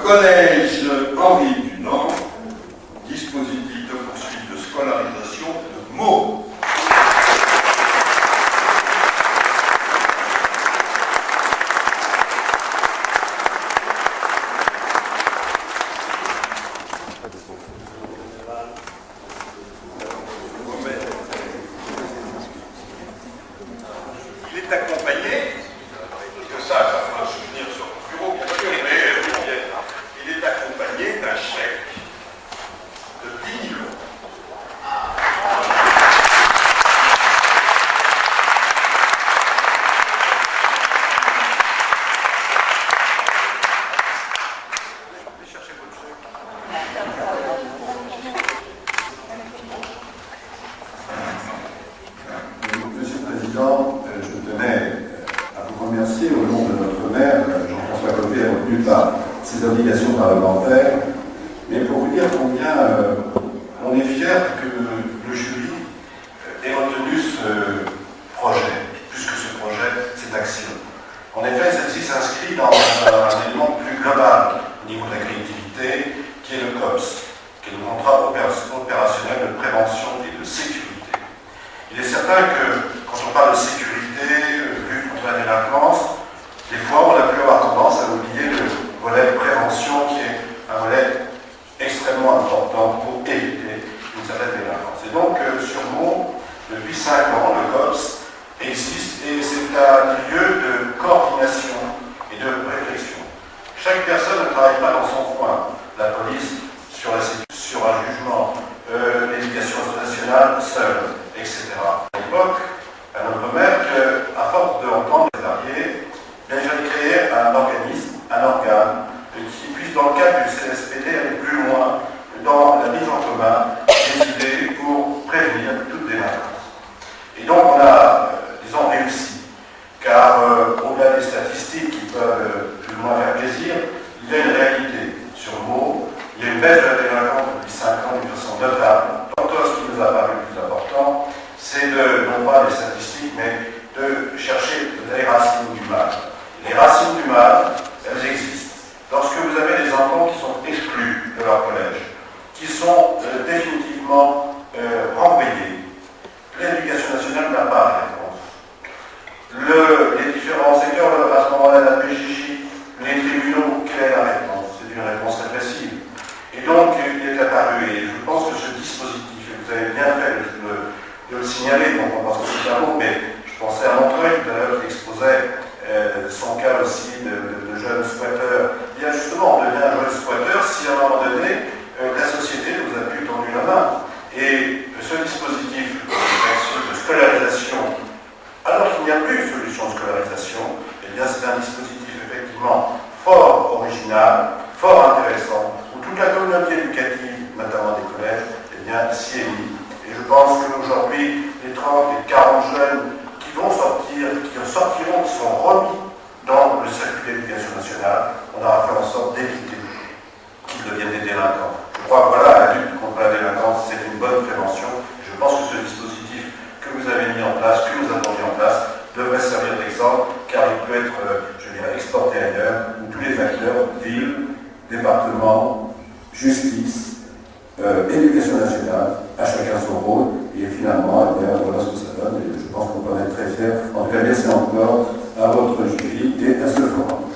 collège Henri Dunant, dispositif de poursuite de scolarisation de Meaux. Il est accompagné, parce que ça fera un souvenir sur le bureau, bien sûr, mais il est accompagné d'un chèque de 10 000 €. Allez chercher votre chèque. Monsieur le Président, je tenais à vous remercier au nom de notre maire, Jean-François Copé, retenu par ses obligations parlementaires, mais pour vous dire combien on est fiers que le jury ait retenu ce projet, puisque ce projet, cette action. En effet, celle-ci s'inscrit dans un élément plus global au niveau de la créativité, qui est le COPS, qui est le contrat opérationnel de prévention et de sécurité. Il est certain que quand on parle de sécurité, lutte contre la délinquance, des fois on a pu avoir tendance à oublier le volet de prévention qui est un volet extrêmement important pour éviter une certaine délinquance. Et donc sur Meaux, depuis 5 ans, le COPS existe et c'est un lieu de coordination et de réflexion. Chaque personne ne travaille pas dans son coin. La police sur la sécurité, sur un jugement, l'éducation nationale seule, etc. À l'époque, à notre maire, à force d'entendre les salariés, il fallait créer un organisme, un organe, qui puisse, dans le cadre du CSPD, aller plus loin dans la mise en commun des idées pour prévenir toute délinquance. Et donc on a, disons, réussi, car au-delà des statistiques qui peuvent plus ou moins faire plaisir, il y a une réalité sur Meaux. Il y a une baisse de la délinquance depuis 5 ans d'une façon notable. Ce qui nous a paru le plus important, c'est non pas les statistiques, mais de chercher les racines du mal. Les racines du mal, elles existent. Lorsque vous avez des enfants qui sont exclus de leur collège, qui sont définitivement renvoyés, l'éducation nationale n'a pas la réponse. Les différents secteurs, à ce moment-là, la PJJ, les tribunaux, quelle est la réponse? C'est une réponse répressive. Et donc, il est apparu, et je pense que ce dispositif, et vous avez bien fait de le signaler, donc on pense que c'est un mot, mais je pensais à Montreuil tout à l'heure qui exposait son cas aussi de jeune squatteur. Il y a justement, on devient un jeune squatteur si à un moment donné, la société nous a plus tendu la main. Et ce dispositif de scolarisation, alors qu'il n'y a plus de solution de scolarisation, eh bien c'est un dispositif effectivement fort original, fort intéressant, où toute la communauté éducative, notamment des collèges, eh bien s'y est mise. Et je pense qu'aujourd'hui, les 30 et 40 jeunes qui vont sortir, qui sortiront, qui sont remis dans le circuit de l'éducation nationale, on aura fait en sorte d'éviter qu'ils deviennent des délinquants. Je crois que voilà, la lutte contre la délinquance, c'est une bonne prévention. Je pense que ce dispositif que vous avez mis en place, que nous avons mis en place, devrait servir d'exemple, car il peut être, je dirais, exporté ailleurs, où tous les acteurs, ville, département, justice, éducation nationale, à chacun son rôle, et finalement, eh bien, voilà ce que ça donne, et je pense qu'on peut en être très fiers. En tout cas, merci encore à votre jury et à ce forum.